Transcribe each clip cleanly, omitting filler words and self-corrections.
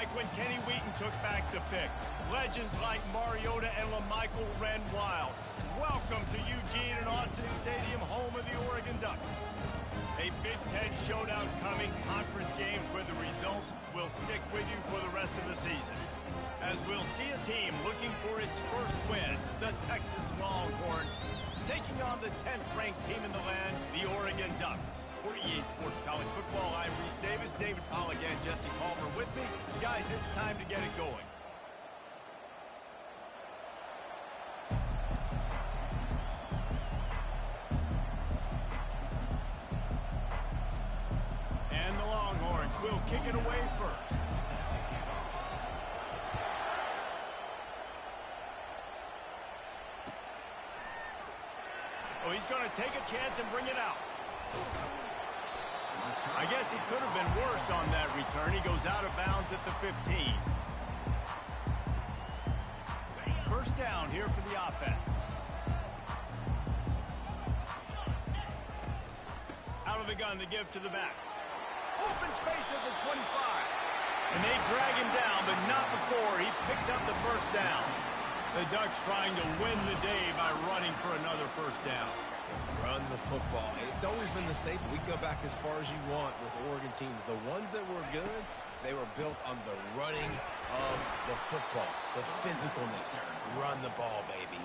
like when Kenny Wheaton took back the pick. Legends like Mariota and LaMichael ran wild. Welcome to Eugene and Austin Stadium, home of the Oregon Ducks. A Big Ten showdown coming, conference games where the results will stick with you for the rest of the season. As we'll see a team looking for its first win, the Texas Longhorns, taking on the 10th-ranked team in the land, the Oregon Ducks. For EA Sports College Football, I'm Reese Davis, David Pollock, and Jesse Palmer with me. Guys, it's time to get it going. And the Longhorns will kick it away first. Oh, he's going to take a chance and bring it out. I guess it could have been worse on that return. He goes out of bounds at the 15. First down here for the offense. Out of the gun to give to the back. Open space at the 25. And they drag him down, but not before he picks up the first down. The Ducks trying to win the day by running for another first down. Run the football. It's always been the staple. We can go back as far as you want with Oregon teams. The ones that were good, they were built on the running of the football, the physicalness. Run the ball, baby.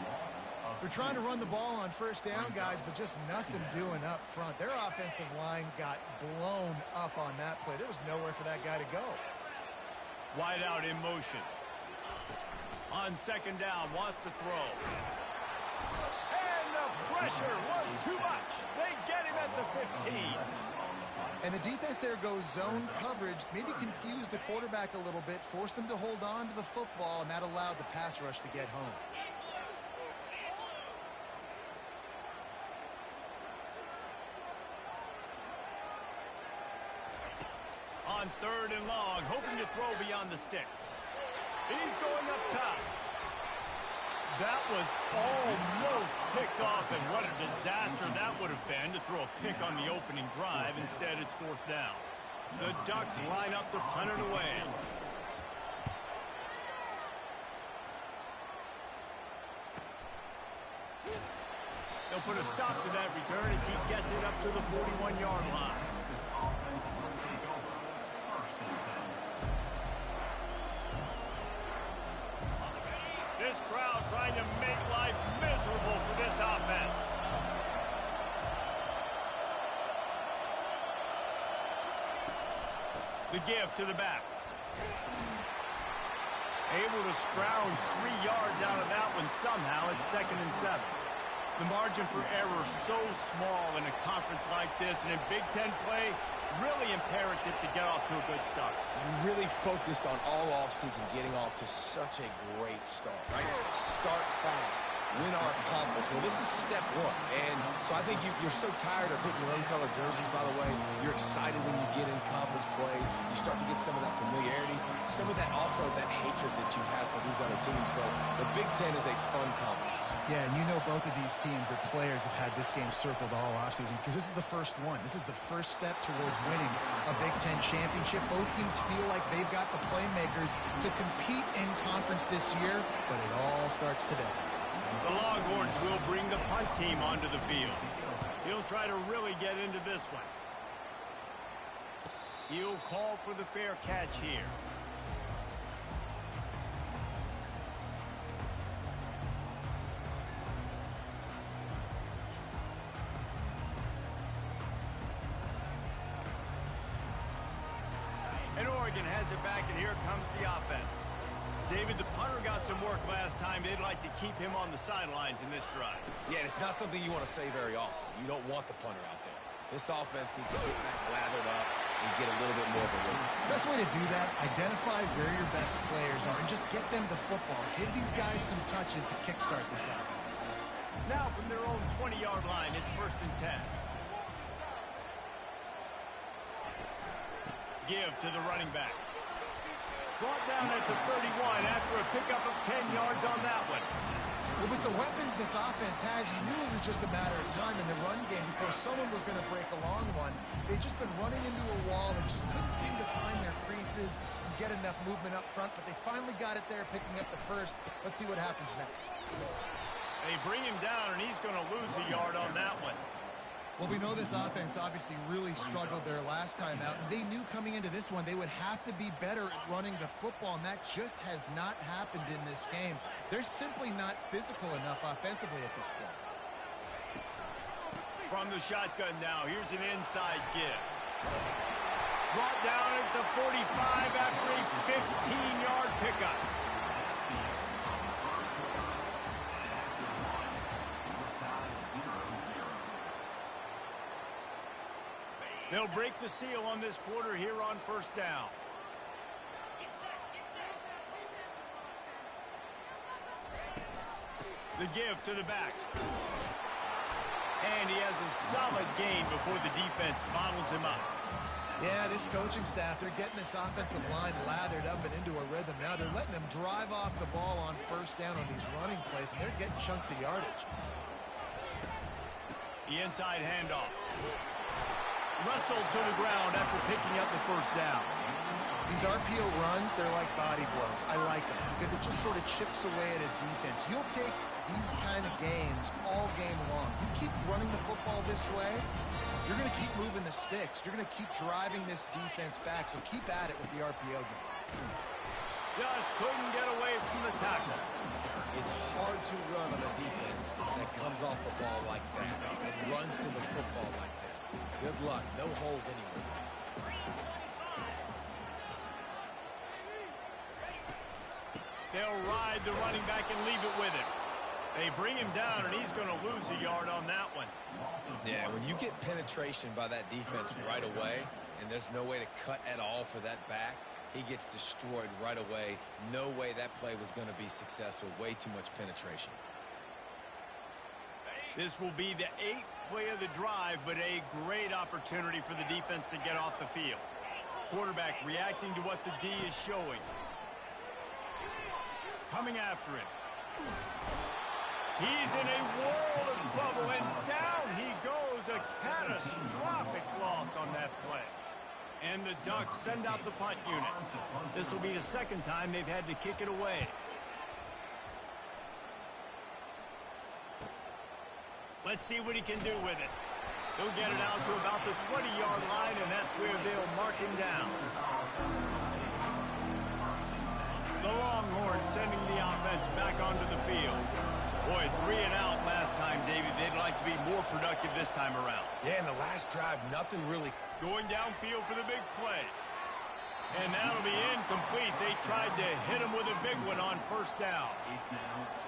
They're trying to run the ball on first down, guys, but just nothing doing up front. Their offensive line got blown up on that play. There was nowhere for that guy to go. Wide out in motion. On second down, wants to throw. And the pressure was too much. They get him at the 15. And the defense there goes zone coverage, maybe confused the quarterback a little bit, forced him to hold on to the football, and that allowed the pass rush to get home. On third and long, hoping to throw beyond the sticks. He's going up top. That was almost picked off, and what a disaster that would have been to throw a pick on the opening drive. Instead, it's fourth down. The Ducks line up to punt it away. They'll put a stop to that return as he gets it up to the 41-yard line. This crowd trying to make life miserable for this offense. The give to the back. Able to scrounge 3 yards out of that one somehow. It's 2nd and 7. The margin for error so small in a conference like this, and in Big Ten play, really imperative to get off to a good start. You really focus on all offseason getting off to such a great start, right? Start fast. Win our conference. Well, this is step one. And so I think you're so tired of hitting your own color jerseys, by the way. You're excited when you get in conference play. You start to get some of that familiarity, some of that also that hatred that you have for these other teams. So the Big Ten is a fun conference. Yeah, and you know both of these teams, their players have had this game circled all offseason because this is the first one. This is the first step towards winning a Big Ten championship. Both teams feel like they've got the playmakers to compete in conference this year, but it all starts today. The Longhorns will bring the punt team onto the field. He'll try to really get into this one. He'll call for the fair catch here. And Oregon has it back, and here comes the offense. David, the punter got some work last time. They'd like to keep him on the sidelines in this drive. Yeah, it's not something you want to say very often. You don't want the punter out there. This offense needs to get back lathered up and get a little bit more of a rhythm. Best way to do that, identify where your best players are and just get them the football. Give these guys some touches to kickstart this offense. Now from their own 20-yard line, it's 1st and 10. Give to the running back. Brought down at the 31 after a pickup of 10 yards on that one. Well, with the weapons this offense has, you knew it was just a matter of time in the run game before someone was going to break a long one. They'd just been running into a wall and just couldn't seem to find their creases. get enough movement up front, but they finally got it there, picking up the first. Let's see what happens next. They bring him down, and he's going to lose a yard on that one. Well, we know this offense obviously really struggled their last time out. They knew coming into this one they would have to be better at running the football, and that just has not happened in this game. They're simply not physical enough offensively at this point. From the shotgun now, here's an inside give. Brought down at the 45 after a 15-yard pickup. They'll break the seal on this quarter here on first down. The give to the back. And he has a solid gain before the defense bottles him up. Yeah, this coaching staff, they're getting this offensive line lathered up and into a rhythm. Now they're letting them drive off the ball on first down on these running plays, and they're getting chunks of yardage. The inside handoff. Wrestled to the ground after picking up the first down. These RPO runs, they're like body blows. I like them because it just sort of chips away at a defense. You'll take these kind of games all game long. You keep running the football this way, you're going to keep moving the sticks. You're going to keep driving this defense back, so keep at it with the RPO game. Just couldn't get away from the tackle. It's hard to run on a defense that comes off the ball like that and runs to the football like that. Good luck. No holes anywhere. They'll ride the running back and leave it with him. They bring him down, and he's going to lose a yard on that one. Yeah, when you get penetration by that defense right away, and there's no way to cut at all for that back, he gets destroyed right away. No way that play was going to be successful. Way too much penetration. This will be the 8th play of the drive, but a great opportunity for the defense to get off the field. Quarterback reacting to what the D is showing. Coming after him. He's in a world of trouble, and down he goes. A catastrophic loss on that play. And the Ducks send out the punt unit. This will be the second time they've had to kick it away. Let's see what he can do with it. He'll get it out to about the 20-yard line, and that's where they'll mark him down. The Longhorns sending the offense back onto the field. Boy, 3 and out last time, David. They'd like to be more productive this time around. Yeah, in the last drive, nothing really. Going downfield for the big play. And that'll be incomplete. They tried to hit him with a big one on first down.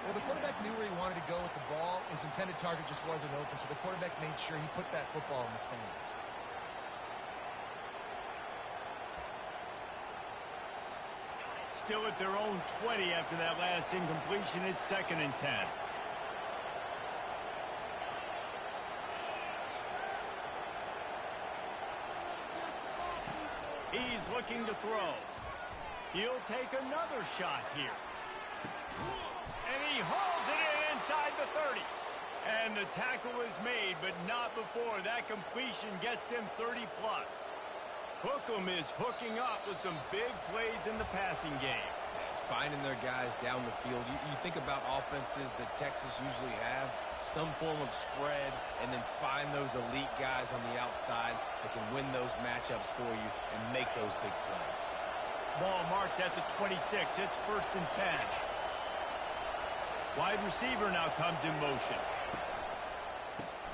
Well, the quarterback knew where he wanted to go with the ball. His intended target just wasn't open, so the quarterback made sure he put that football in the stands. Still at their own 20 after that last incompletion. It's 2nd and 10. He's looking to throw. He'll take another shot here. And he hauls it in inside the 30. And the tackle is made, but not before. That completion gets them 30-plus. Hookem is hooking up with some big plays in the passing game. Finding their guys down the field. You think about offenses that Texas usually have, some form of spread, and then find those elite guys on the outside that can win those matchups for you and make those big plays. Ball marked at the 26. It's 1st and 10. Wide receiver now comes in motion.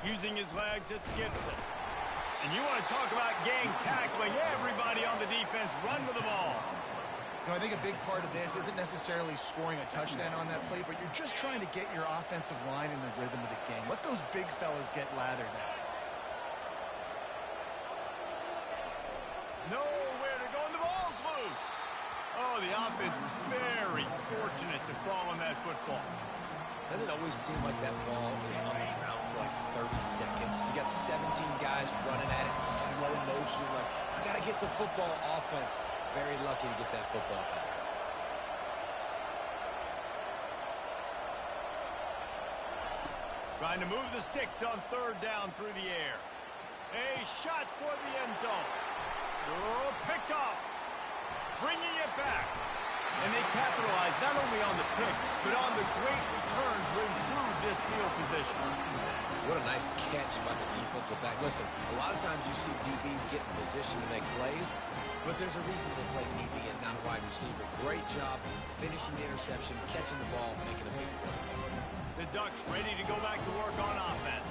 Using his legs, it's Gibson. And you want to talk about gang tackling. Everybody on the defense run to the ball. You know, I think a big part of this isn't necessarily scoring a touchdown on that play, but you're just trying to get your offensive line in the rhythm of the game. Let those big fellas get lathered out. Nowhere to go, and the ball's loose. Oh, the offense very fortunate to fall on that football. Doesn't it always seem like that ball is on the ground for like 30 seconds? You got 17 guys running at it in slow motion. Like, I got to get the football. Offense very lucky to get that football back. Trying to move the sticks on 3rd down through the air. A shot toward the end zone. Oh, picked off. Bringing it back. And they capitalize not only on the pick, but on the great return to improve this field position. What a nice catch by the defensive back. Listen, a lot of times you see DBs get in position to make plays, but there's a reason they play DB and not wide receiver. Great job finishing the interception, catching the ball, making a big play. The Ducks ready to go back to work on offense.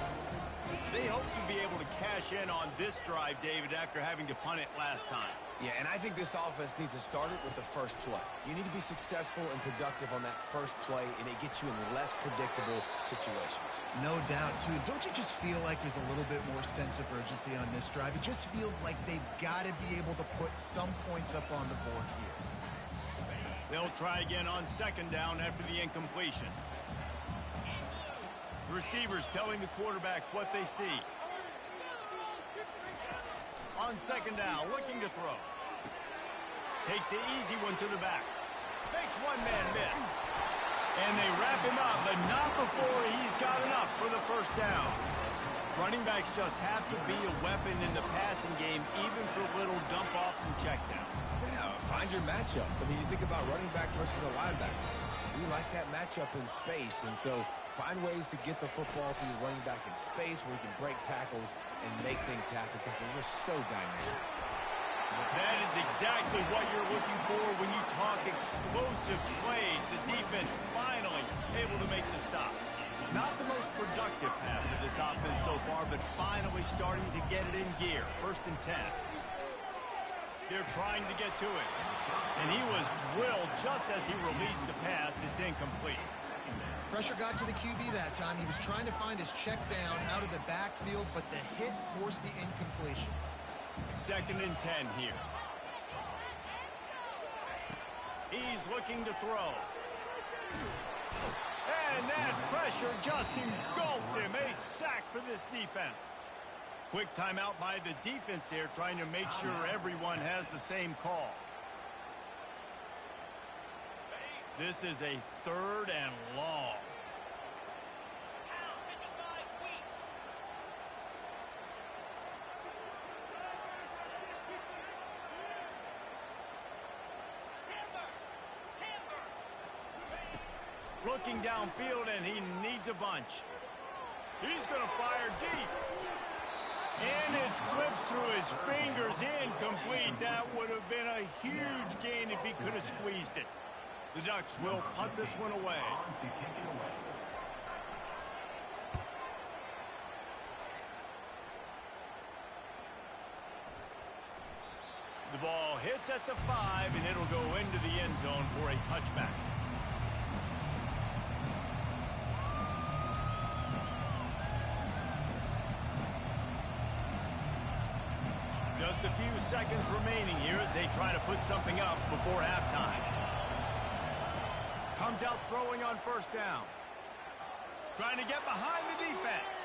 They hope to be able to cash in on this drive, David, after having to punt it last time. Yeah, and I think this offense needs to start it with the first play. You need to be successful and productive on that first play, and it gets you in less predictable situations. No doubt, too. Don't you just feel like there's a little bit more sense of urgency on this drive? It just feels like they've got to be able to put some points up on the board here. They'll try again on second down after the incompletion. The receivers telling the quarterback what they see. On second down, looking to throw. Takes the easy one to the back. Makes one man miss. And they wrap him up, but not before he's got enough for the first down. Running backs just have to be a weapon in the passing game, even for little dump-offs and checkdowns. Yeah, find your matchups. I mean, you think about running back versus a linebacker. We like that matchup in space, and so find ways to get the football to your running back in space where you can break tackles and make things happen because they're just so dynamic. That is exactly what you're looking for when you talk explosive plays. The defense finally able to make the stop. Not the most productive pass of this offense so far, but finally starting to get it in gear. 1st and 10. They're trying to get to it. And he was drilled just as he released the pass. It's incomplete. Pressure got to the QB that time. He was trying to find his check down out of the backfield, but the hit forced the incompletion. 2nd and 10 here. He's looking to throw. And that pressure just engulfed him. A sack for this defense. Quick timeout by the defense there, trying to make sure everyone has the same call. This is a 3rd and long. Looking downfield, and he needs a bunch. He's going to fire deep. And it slips through his fingers, incomplete. That would have been a huge gain if he could have squeezed it. The Ducks will punt this one away. The ball hits at the 5, and it'll go into the end zone for a touchback. Just a few seconds remaining here as they try to put something up before halftime. Comes out throwing on 1st down. Trying to get behind the defense.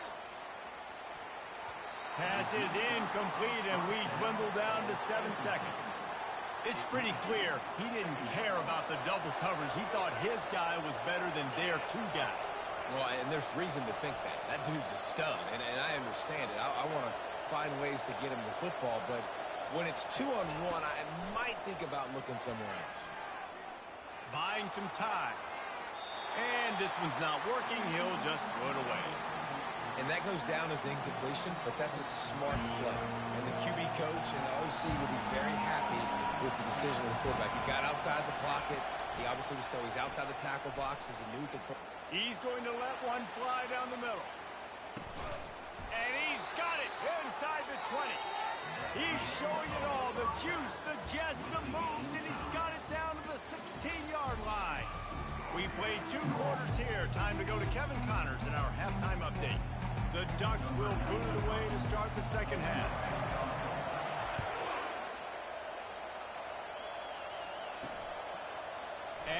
Pass is incomplete, and we dwindle down to 7 seconds. It's pretty clear he didn't care about the double coverage. He thought his guy was better than their 2 guys. Well, and there's reason to think that. That dude's a stud, and I understand it. I want to find ways to get him the football, but when it's 2-on-1, I might think about looking somewhere else. Buying some time. And this one's not working. He'll just throw it away. And that goes down as incompletion, but that's a smart play. And the QB coach and the OC will be very happy with the decision of the quarterback. He got outside the pocket. He obviously was so he's outside the tackle box as he knew he could throw. He's going to let one fly down the middle. And he's got it inside the 20. He's showing it all. The juice, the jets, the moves, and he's got it down to the 16-yard line. We played 2 quarters here. Time to go to Kevin Connors in our halftime update. The Ducks will boot it away to start the 2nd half.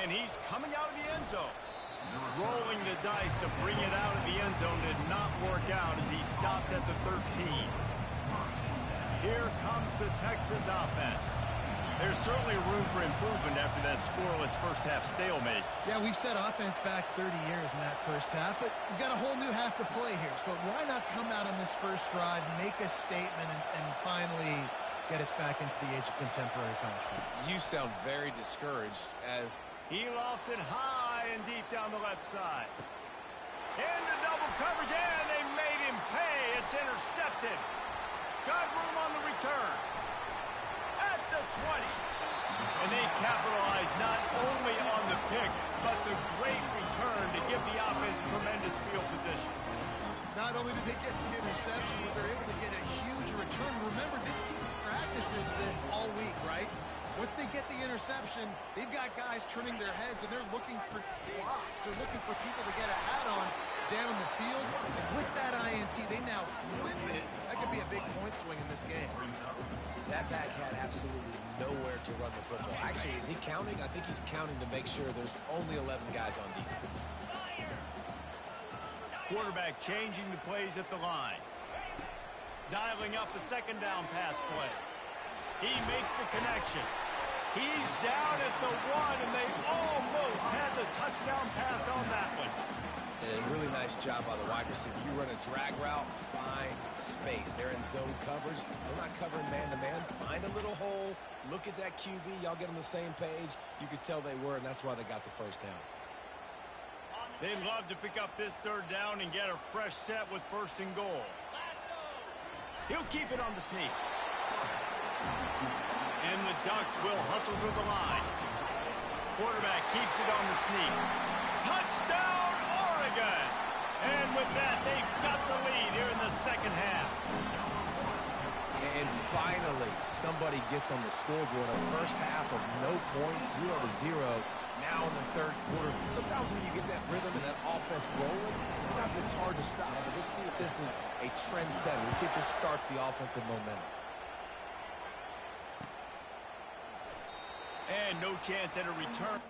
And he's coming out of the end zone. Rolling the dice to bring it out of the end zone did not work out as he stopped at the 13. Here comes the Texas offense. There's certainly room for improvement after that scoreless first half stalemate. Yeah, we've set offense back 30 years in that first half, but we've got a whole new half to play here. So why not come out on this first drive, make a statement, and finally get us back into the age of contemporary college football. You sound very discouraged as He lofts it high and deep down the left side. Into double coverage, and they made him pay. It's intercepted. Got room on the return. At the 20. And they capitalize not only on the pick, but the great return to give the offense tremendous field position. Not only did they get the interception, but they're able to get a huge return. Remember, this team practices this all week, right? Once they get the interception, they've got guys turning their heads, and they're looking for blocks. They're looking for people to get a hat on down the field. And with that INT, they now flip it. That could be a big point swing in this game. that back had absolutely nowhere to run the football. Actually, is he counting? I think he's counting to make sure there's only 11 guys on defense. Quarterback changing the plays at the line. Dialing up a second down pass play. He makes the connection. He's down at the 1, and they almost had the touchdown pass on that one. And a really nice job by the wide receiver. You run a drag route, find space. They're in zone coverage. They're not covering man-to-man. Find a little hole. Look at that QB. Y'all get on the same page. You could tell they were, and that's why they got the first down. They'd love to pick up this third down and get a fresh set with 1st and goal. He'll keep it on the sneak. And the Ducks will hustle to the line. Quarterback keeps it on the sneak. Touchdown, Oregon! And with that, they've got the lead here in the second half. And finally, somebody gets on the scoreboard. A first half of no points, 0-0. Now in the third quarter. Sometimes when you get that rhythm and that offense rolling, sometimes it's hard to stop. So let's see if this is a trend setter. Let's see if this starts the offensive momentum. And no chance at a return.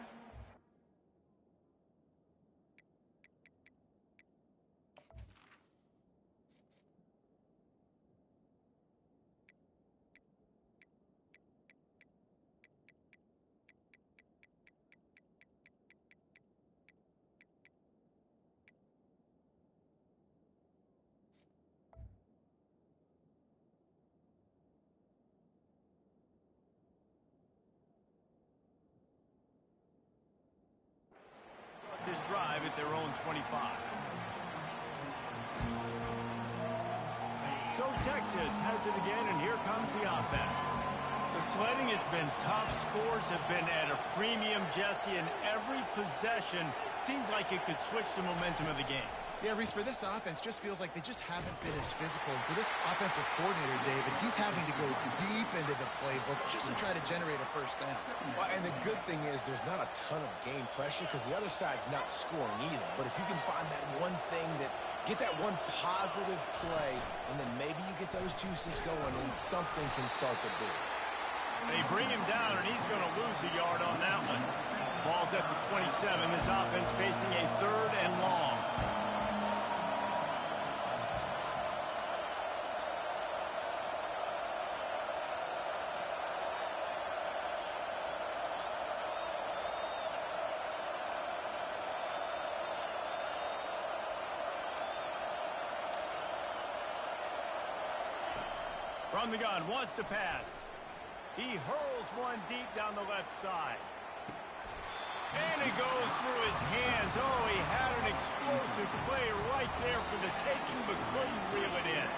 This drive at their own 25. So Texas has it again, and here comes the offense. The sledding has been tough. Scores have been at a premium, Jesse, and every possession seems like it could switch the momentum of the game. Yeah, Reese, for this offense, just feels like they just haven't been as physical. For this offensive coordinator, David, he's having to go deep into the playbook just to try to generate a first down. Well, and the good thing is there's not a ton of game pressure because the other side's not scoring either. But if you can find that one thing get that one positive play, and then maybe you get those juices going, and something can start to build. They bring him down, and he's going to lose a yard on that one. Ball's at the 27. This offense facing a 3rd and long. From the gun, wants to pass. He hurls one deep down the left side. And it goes through his hands. Oh, he had an explosive play right there for the taking, but couldn't reel it in.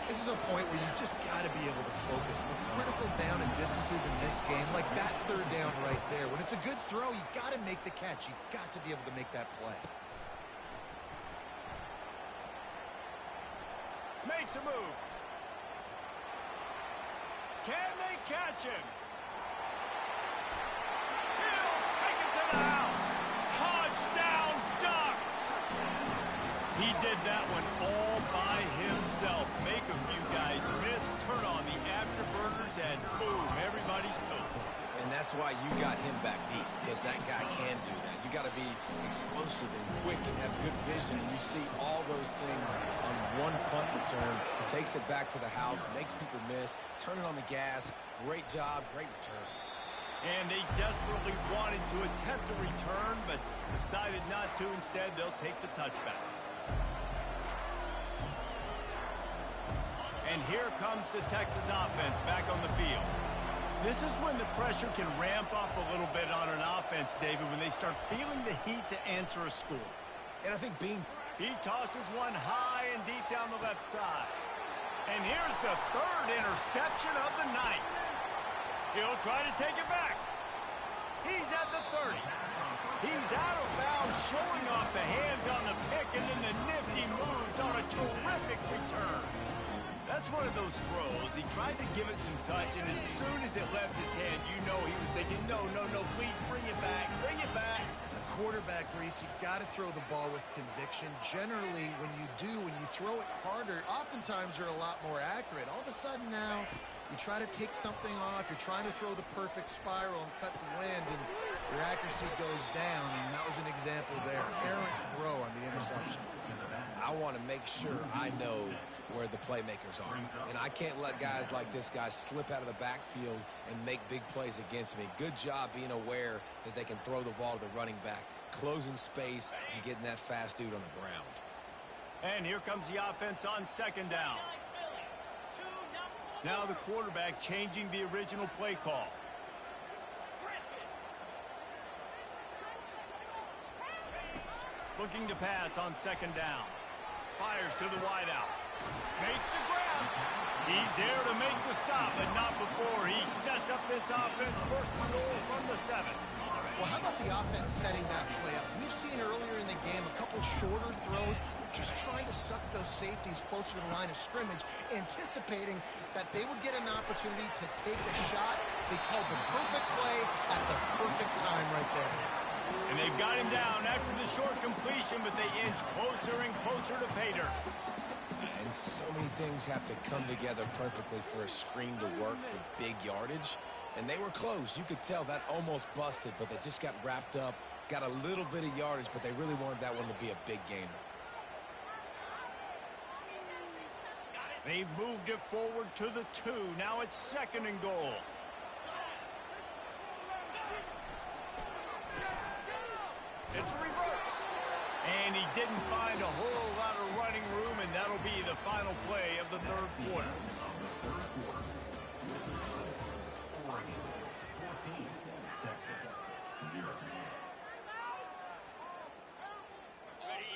This is a point where you just got to be able to focus. The critical down and distances in this game, like that 3rd down right there. When it's a good throw, you got to make the catch. You got to be able to make that play. Makes a move. Can they catch him? He'll take it to the house. Touchdown, Ducks! He did that one all by himself. Make a few guys miss, turn on the afterburners, and boom, everybody's toast. And that's why you got him back deep, because that guy can do that. You got to be explosive and quick and have good vision, and you see all those things on one punt return. Takes it back to the house, makes people miss, turn it on the gas. Great job, great return. And they desperately wanted to attempt a return, but decided not to. Instead, they'll take the touchback. And here comes the Texas offense back on the field. This is when the pressure can ramp up a little bit on an offense, David, when they start feeling the heat to answer a score. And I think he tosses one high and deep down the left side. And here's the third interception of the night. He'll try to take it back. He's at the 30. He's out of bounds, showing off the hands on the pick, and then the nifty moves on a terrific return. That's one of those throws. He tried to give it some touch, and as soon as it left his hand, you know he was thinking, no, please bring it back, bring it back. As a quarterback, Reese, you got to throw the ball with conviction. Generally, when you throw it harder, oftentimes you're a lot more accurate. All of a sudden now, you try to take something off, you're trying to throw the perfect spiral and cut the wind, and your accuracy goes down, and that was an example there. Errant throw on the interception. I want to make sure I know where the playmakers are. And I can't let guys like this guy slip out of the backfield and make big plays against me. Good job being aware that they can throw the ball to the running back, closing space, and getting that fast dude on the ground. And here comes the offense on second down. Now the quarterback changing the original play call. Looking to pass on second down. Fires to the wideout. Makes the grab. He's there to make the stop, but not before he sets up this offense. First and goal from the 7. Well, how about the offense setting that play up? We've seen earlier in the game a couple shorter throws, just trying to suck those safeties closer to the line of scrimmage, anticipating that they would get an opportunity to take a shot. They called the perfect play at the perfect time right there. And they've got him down after the short completion, but they inch closer and closer to pay dirt. And so many things have to come together perfectly for a screen to work for big yardage. And they were close. You could tell that almost busted, but they just got wrapped up, got a little bit of yardage, but they really wanted that one to be a big gainer. They've moved it forward to the 2. Now it's second and goal. It's a reverse. And he didn't find a whole lot of running room, and that'll be the final play of the third quarter.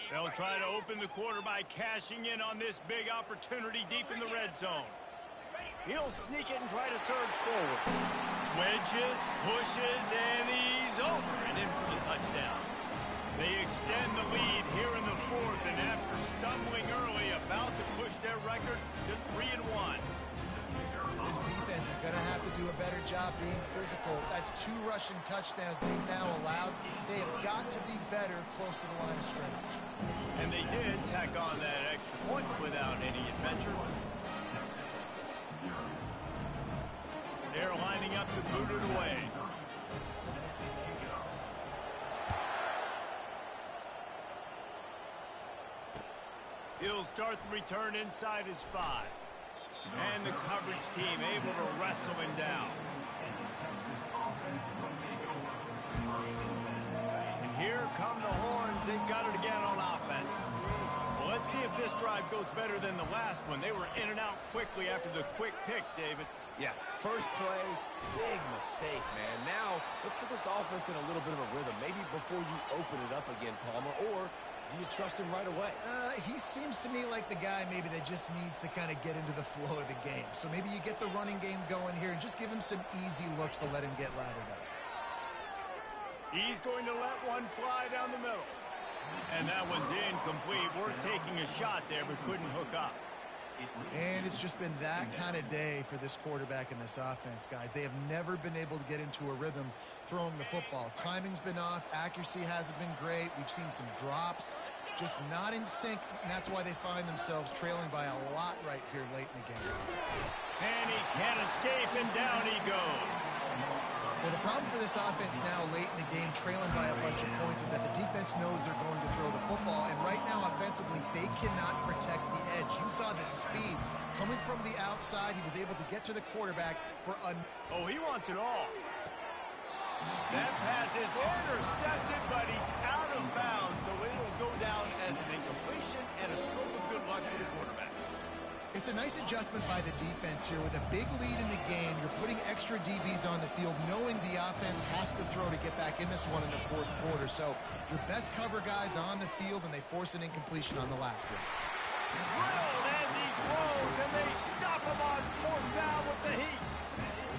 They'll try to open the quarter by cashing in on this big opportunity deep in the red zone. He'll sneak it and try to surge forward. Wedges, pushes, and he's over and in for the touchdown. They extend the lead here in the fourth, and after stumbling early, about to push their record to 3-1. This defense is going to have to do a better job being physical. That's 2 rushing touchdowns they've now allowed. They have got to be better close to the line of scrimmage. And they did tack on that extra point without any adventure. They're lining up to boot it away. He'll start the return inside his 5. And the coverage team able to wrestle him down. And here come the horns. They've got it again on offense. Well, let's see if this drive goes better than the last one. They were in and out quickly after the quick pick, David. Yeah, first play, big mistake, man. Now, let's get this offense in a little bit of a rhythm. Maybe before you open it up again, Palmer, or do you trust him right away? He seems to me like the guy maybe that just needs to kind of get into the flow of the game. So maybe you get the running game going here and just give him some easy looks to let him get lathered up. He's going to let one fly down the middle. And that one's incomplete. Worth taking a shot there, but couldn't hook up. And it's just been that kind of day for this quarterback and this offense, guys. They have never been able to get into a rhythm throwing the football. Timing's been off. Accuracy hasn't been great. We've seen some drops. Just not in sync, and that's why they find themselves trailing by a lot right here late in the game. And he can't escape, and down he goes. Well, the problem for this offense now late in the game, trailing by a bunch of points, is that the defense knows they're going to throw the football, and right now offensively they cannot protect the edge. You saw the speed coming from the outside. He was able to get to the quarterback for a... Oh, he wants it all. That pass is intercepted, but he's out of bounds, so it'll go down as an incompletion and a stroke of good luck for the quarterback. It's a nice adjustment by the defense here. With a big lead in the game, you're putting extra DBs on the field, knowing the offense has to throw to get back in this one in the fourth quarter. So your best cover guys on the field, and they force an incompletion on the last one. Drilled as he throws, and they stop him on fourth down with the heat.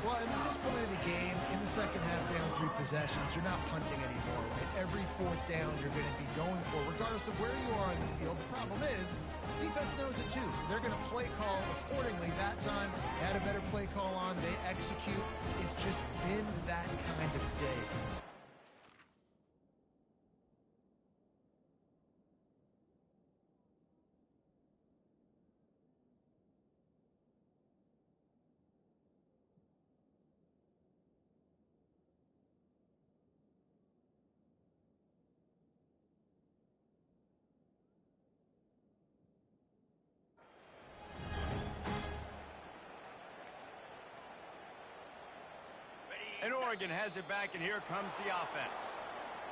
Well, and at this point of the game, in the second half, down 3 possessions, you're not punting anymore, right? Every fourth down you're going to be going for, regardless of where you are in the field. The problem is, defense knows it too, so they're going to play call accordingly. That time, they had a better play call on. They execute. It's just been that kind of day for this. And Oregon has it back, and here comes the offense.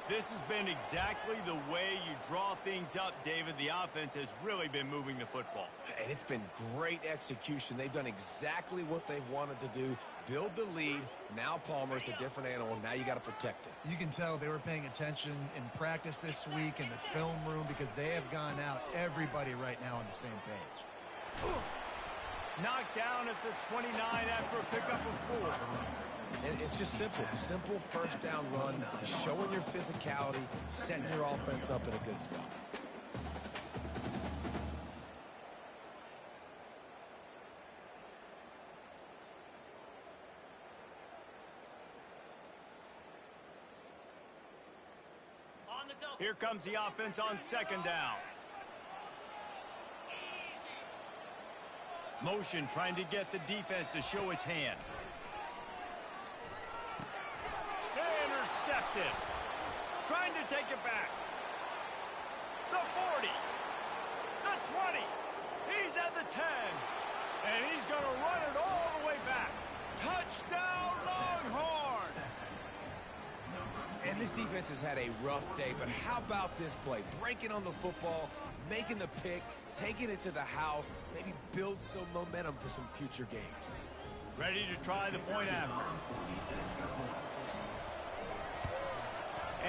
This has been exactly the way you draw things up, David. The offense has really been moving the football. And it's been great execution. They've done exactly what they've wanted to do. Build the lead. Now Palmer's a different animal. Now you got to protect it. You can tell they were paying attention in practice this week in the film room, because they have gone out, everybody right now on the same page. Knocked down at the 29 after a pickup of 4. And it's just simple. Simple first down run, showing your physicality, setting your offense up in a good spot. Here comes the offense on second down. Motion trying to get the defense to show his hand. Intercepted. Trying to take it back. The 40. The 20. He's at the 10. And he's going to run it all the way back. Touchdown, Longhorns! And this defense has had a rough day, but how about this play? Breaking on the football, making the pick, taking it to the house, maybe build some momentum for some future games. Ready to try the point after.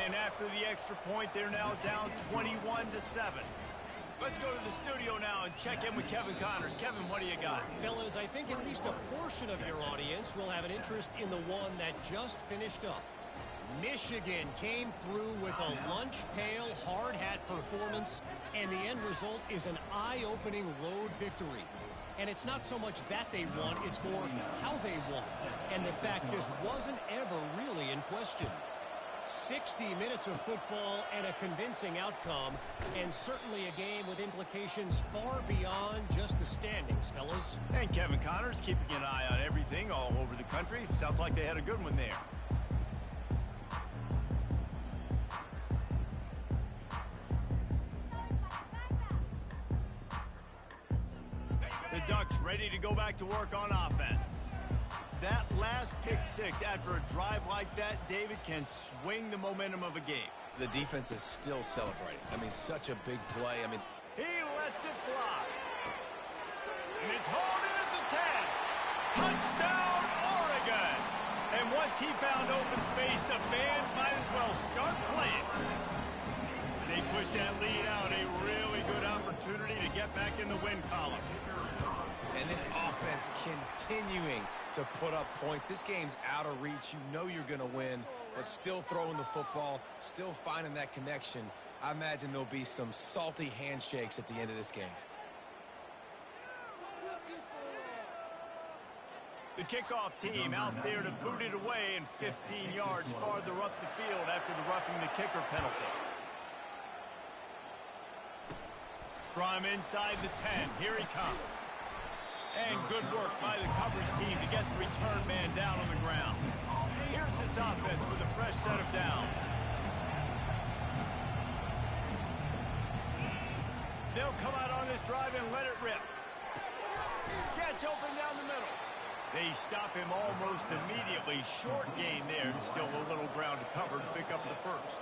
And after the extra point, they're now down 21-7. Let's go to the studio now and check in with Kevin Connors. Kevin, what do you got? Fellas, I think at least a portion of your audience will have an interest in the one that just finished up. Michigan came through with a lunch pail, hard hat performance, and the end result is an eye-opening road victory. And it's not so much that they won, it's more how they won. And the fact this wasn't ever really in question. 60 minutes of football and a convincing outcome, and certainly a game with implications far beyond just the standings, fellas. And Kevin Connors keeping an eye on everything all over the country. Sounds like they had a good one there. The Ducks ready to go back to work on offense. That last pick six after a drive like that, David, can swing the momentum of a game. The defense is still celebrating. I mean, such a big play. I mean, he lets it fly. And it's hauled in at the 10. Touchdown, Oregon. And once he found open space, the band might as well start playing. They push that lead out, a really good opportunity to get back in the win column. And this offense continuing to put up points. This game's out of reach. You know you're going to win, but still throwing the football, still finding that connection. I imagine there'll be some salty handshakes at the end of this game. The kickoff team out there to boot it away and 15 yards farther up the field after the roughing the kicker penalty. From inside the 10, here he comes. And good work by the coverage team to get the return man down on the ground. Here's this offense with a fresh set of downs. They'll come out on this drive and let it rip. Gets open down the middle. They stop him almost immediately. Short gain there. Still a little ground to cover to pick up the first.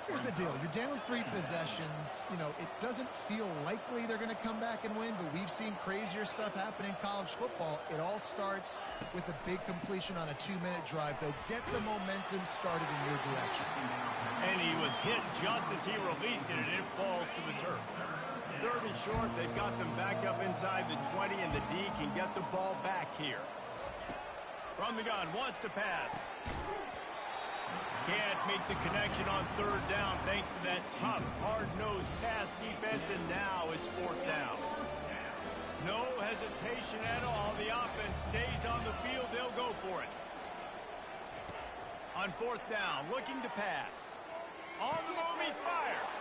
Here's the deal. You're down 3 possessions. You know, it doesn't feel likely they're going to come back and win, but we've seen crazier stuff happen in college football. It all starts with a big completion on a 2-minute drive. They'll get the momentum started in your direction. And he was hit just as he released it, and it falls to the turf. 3rd and short, they've got them back up inside the 20, and the D can get the ball back here. From the gun, wants to pass. Can't make the connection on 3rd down thanks to that tough, hard-nosed pass defense, and now it's 4th down. No hesitation at all. The offense stays on the field. They'll go for it. On 4th down, looking to pass. On the move, he fires.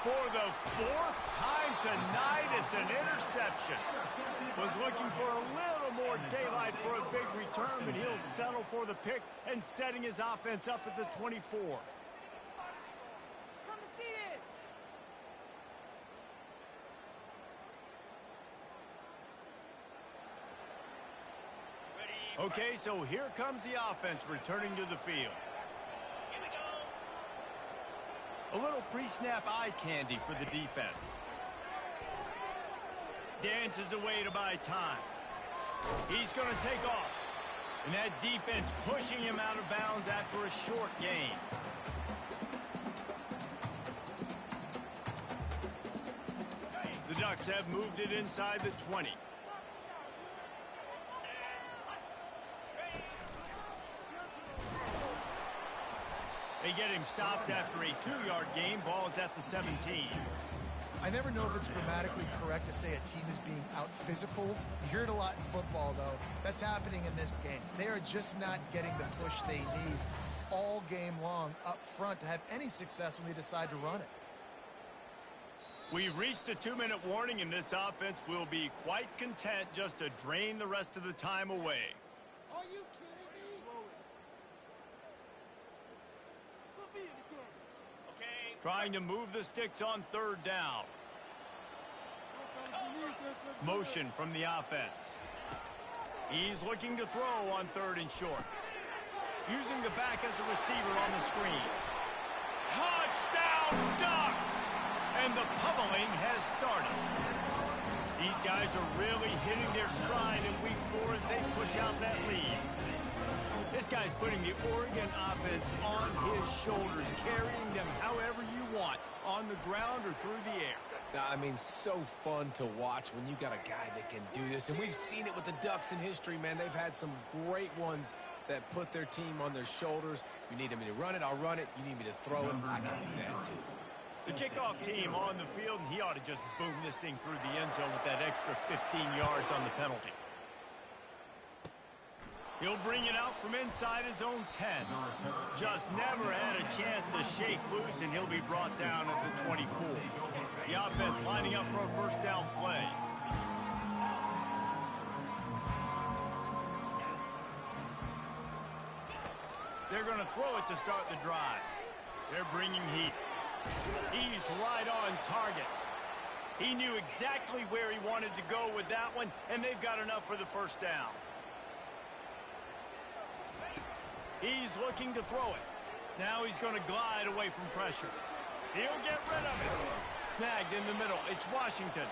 For the 4th time tonight, it's an interception. Was looking for a little more daylight for a big return, but he'll settle for the pick and setting his offense up at the 24. Come and see this. Okay, so here comes the offense returning to the field. A little pre-snap eye candy for the defense. Dances away to buy time. He's going to take off. And that defense pushing him out of bounds after a short gain. The Ducks have moved it inside the 20. They get him stopped after a 2-yard gain. Ball is at the 17. I never know if it's grammatically correct to say a team is being out-physicaled. You hear it a lot in football, though. That's happening in this game. They are just not getting the push they need all game long up front to have any success when they decide to run it. We've reached the 2-minute warning, and this offense will be quite content just to drain the rest of the time away. Are you kidding me? Put me in the cross. Okay. Trying to move the sticks on 3rd down. Motion from the offense. He's looking to throw on 3rd and short. Using the back as a receiver on the screen. Touchdown Ducks! And the pummeling has started. These guys are really hitting their stride in week 4 as they push out that lead. This guy's putting the Oregon offense on his shoulders, carrying them however you want, on the ground or through the air. I mean, so fun to watch when you got a guy that can do this. And we've seen it with the Ducks in history, man. They've had some great ones that put their team on their shoulders. If you need me to run it, I'll run it. You need me to throw it, I can do that too. The kickoff team on the field, and he ought to just boom this thing through the end zone with that extra 15 yards on the penalty. He'll bring it out from inside his own 10. Just never had a chance to shake loose, and he'll be brought down at the 24. The offense lining up for a 1st down play. They're going to throw it to start the drive. They're bringing heat. He's right on target. He knew exactly where he wanted to go with that one, and they've got enough for the 1st down. He's looking to throw it. Now he's going to glide away from pressure. He'll get rid of it. Snagged in the middle. It's Washington.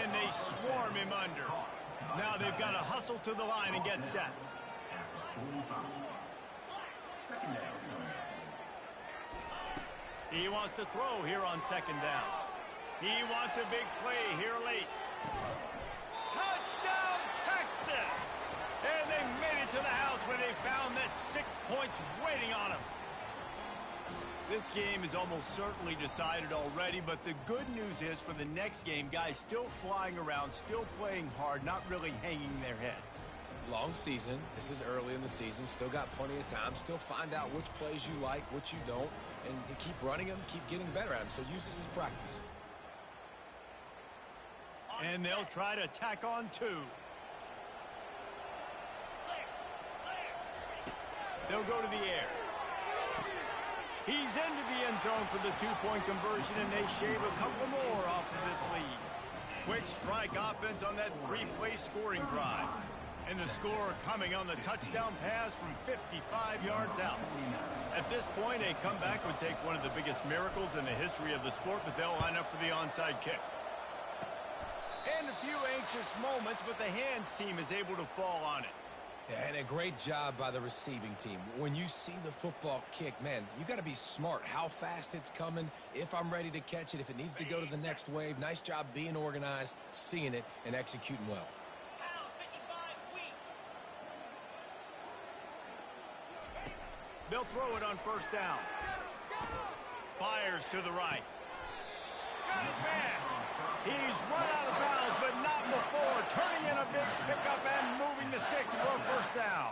And they swarm him under. Now they've got to hustle to the line and get set. He wants to throw here on 2nd down. He wants a big play here late. Touchdown, Texas! And they made it to the house when they found that 6 points waiting on them. This game is almost certainly decided already, but the good news is for the next game, guys still flying around, still playing hard, not really hanging their heads. Long season. This is early in the season. Still got plenty of time. Still find out which plays you like, which you don't, and keep running them, keep getting better at them. So use this as practice. And they'll try to tack on 2. They'll go to the air. He's into the end zone for the 2-point conversion, and they shave a couple more off of this lead. Quick strike offense on that 3-play scoring drive. And the score coming on the touchdown pass from 55 yards out. At this point, a comeback would take one of the biggest miracles in the history of the sport, but they'll line up for the onside kick. And a few anxious moments, but the hands team is able to fall on it. And a great job by the receiving team. When you see the football kick, man, you got to be smart how fast it's coming, if I'm ready to catch it, if it needs to go to the next wave. Nice job being organized, seeing it, and executing well. They'll throw it on first down. Fires to the right. Got his man. He's run out of bounds, but not before. Turning in a big pickup and moving the sticks for a first down.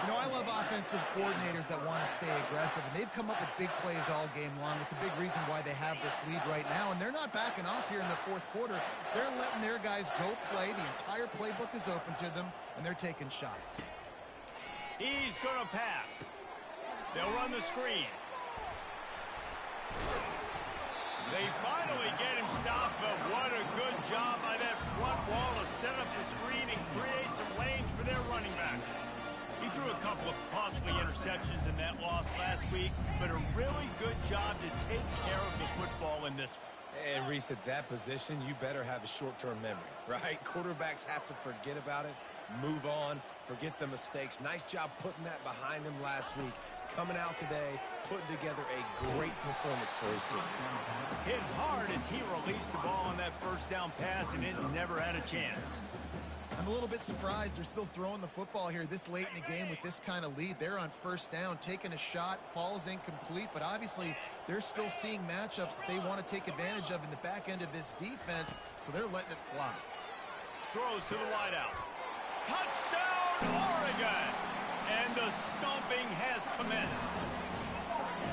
You know, I love offensive coordinators that want to stay aggressive, and they've come up with big plays all game long. It's a big reason why they have this lead right now, and they're not backing off here in the fourth quarter. They're letting their guys go play. The entire playbook is open to them, and they're taking shots. He's going to pass. They'll run the screen. They finally get him stopped, but what a good job by that front wall to set up the screen and create some lanes for their running back. He threw a couple of costly interceptions in that loss last week, but a really good job to take care of the football in this one. And Reese, at that position, you better have a short-term memory, right? Quarterbacks have to forget about it, move on, forget the mistakes. Nice job putting that behind him last week. Coming out today, putting together a great performance for his team. Hit hard as he released the ball on that first down pass, and it never had a chance. I'm a little bit surprised they're still throwing the football here this late in the game with this kind of lead. They're on first down, taking a shot, falls incomplete, but obviously they're still seeing matchups that they want to take advantage of in the back end of this defense, so they're letting it fly. Throws to the wideout. Touchdown, Oregon! And the stomping has commenced.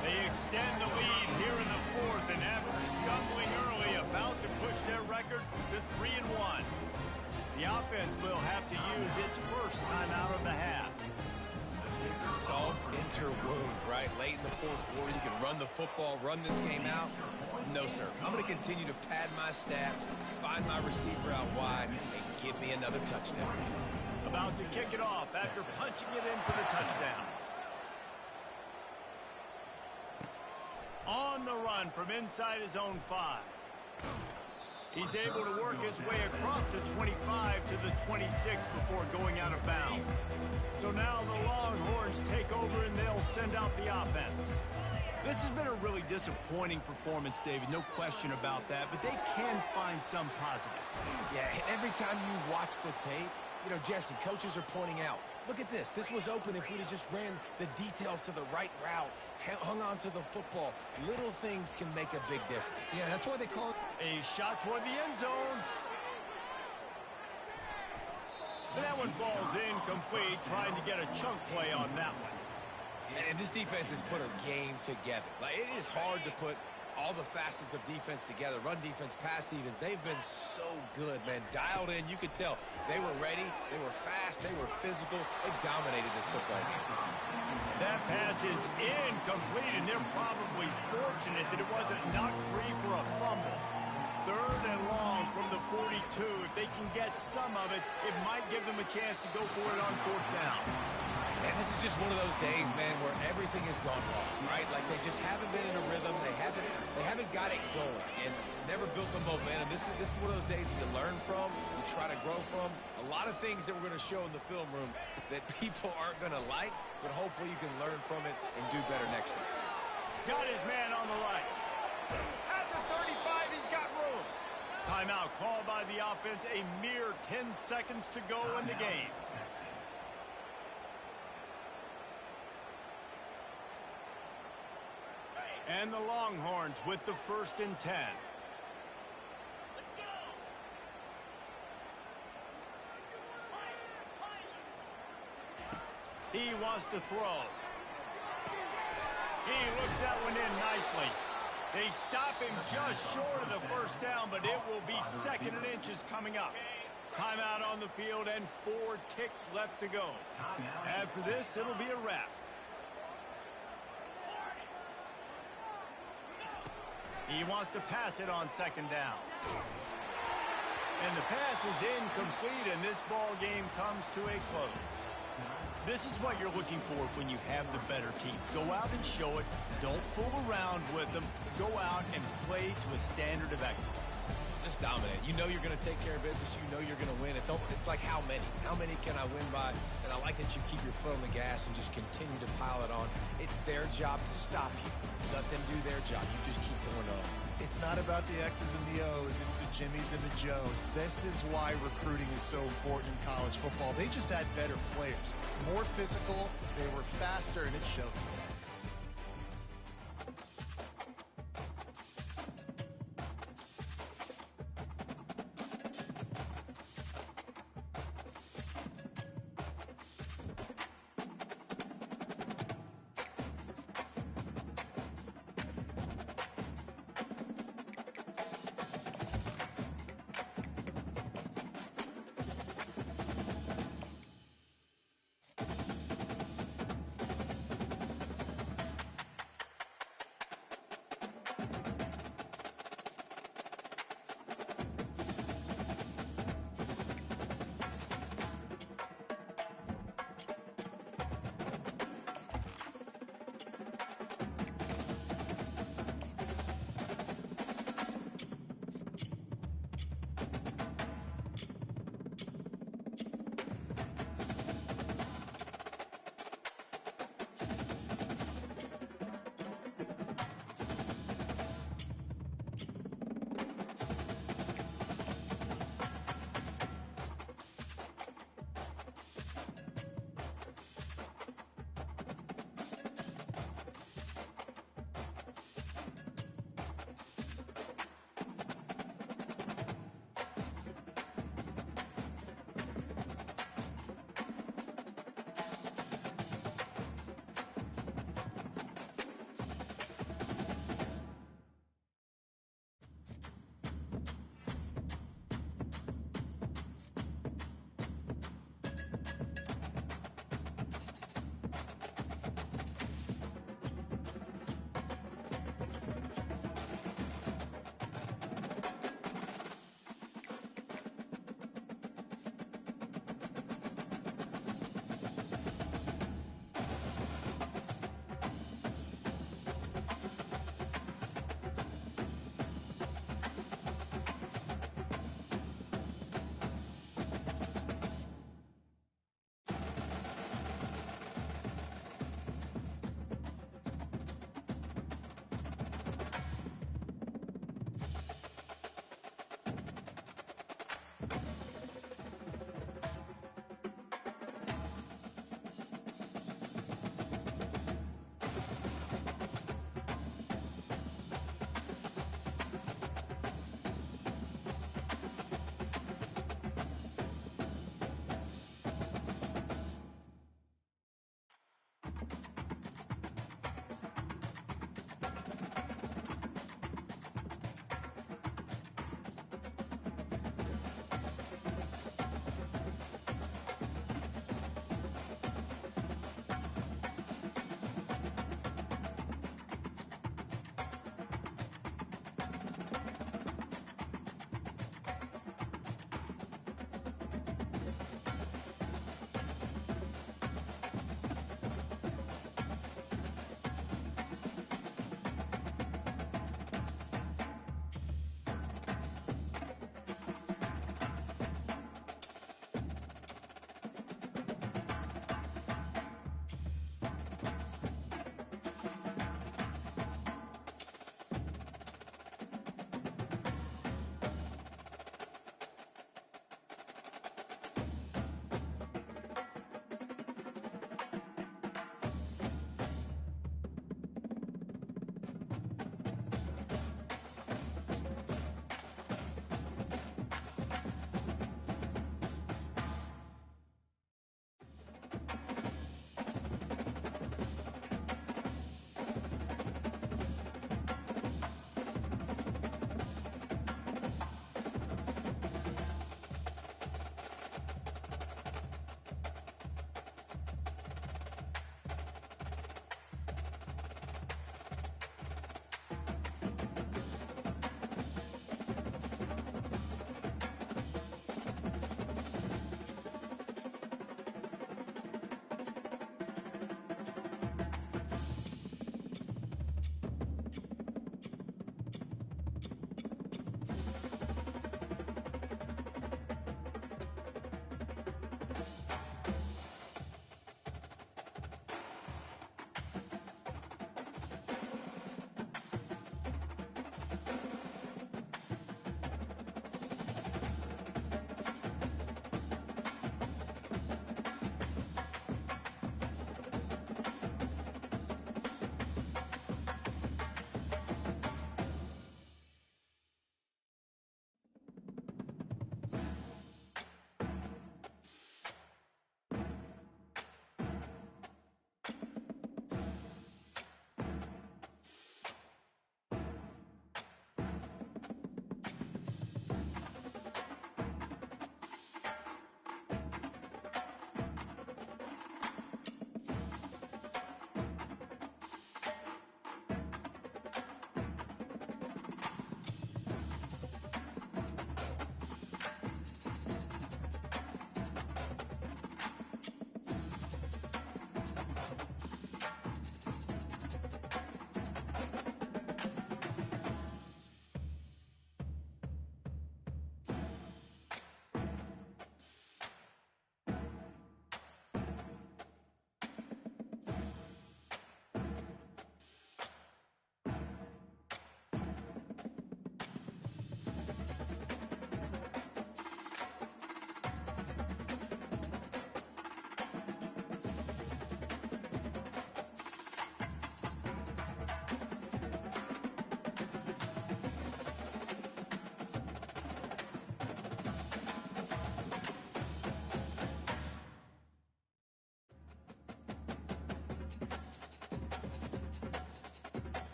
They extend the lead here in the fourth, and after stumbling early, about to push their record to 3-1. The offense will have to use its first timeout of the half. Salt into wound, right? Late in the fourth quarter, you can run the football, run this game out. No, sir. I'm going to continue to pad my stats, find my receiver out wide, and give me another touchdown. About to kick it off after punching it in for the touchdown. On the run from inside his own 5. He's able to work his way across the 25 to the 26 before going out of bounds. So now the Longhorns take over and they'll send out the offense. This has been a really disappointing performance, David, no question about that, but they can find some positives. Yeah, every time you watch the tape, you know, Jesse, coaches are pointing out, look at this. This was open if we'd have just ran the details to the right route, hung on to the football. Little things can make a big difference. Yeah, that's why they call it. A shot toward the end zone. And that one falls incomplete, trying to get a chunk play on that one. And this defense has put a game together. Like, it is hard to put all the facets of defense together. Run defense, pass defense. They've been so good, man. Dialed in. You could tell they were ready. They were fast. They were physical. They dominated this football game. That pass is incomplete, and they're probably fortunate that it wasn't knocked free for a fumble. 3rd and long from the 42. If they can get some of it, it might give them a chance to go for it on 4th down. And this is just one of those days, man, where everything has gone wrong, right? Like they just haven't been in a rhythm. They haven't got it going and never built the momentum. This is one of those days you learn from, you try to grow from. A lot of things that we're going to show in the film room that people aren't going to like, but hopefully you can learn from it and do better next time. Got his man on the right. At the 35, he's got room. Timeout called by the offense. A mere 10 seconds to go in the game. And the Longhorns with the 1st and 10. He wants to throw. He looks that one in nicely. They stop him just short of the 1st down, but it will be 2nd and inches coming up. Timeout on the field and 4 ticks left to go. After this, it'll be a wrap. He wants to pass it on 2nd down. And the pass is incomplete, and this ball game comes to a close. This is what you're looking for when you have the better team. Go out and show it. Don't fool around with them. Go out and play to a standard of excellence. Just dominate. You know you're going to take care of business. You know you're going to win. It's like how many? How many can I win by? And I like that you keep your foot on the gas and just continue to pile it on. It's their job to stop you. Let them do their job. You just keep going on. It's not about the X's and the O's. It's the Jimmies and the Joes. This is why recruiting is so important in college football. They just had better players, more physical. They were faster, and it showed.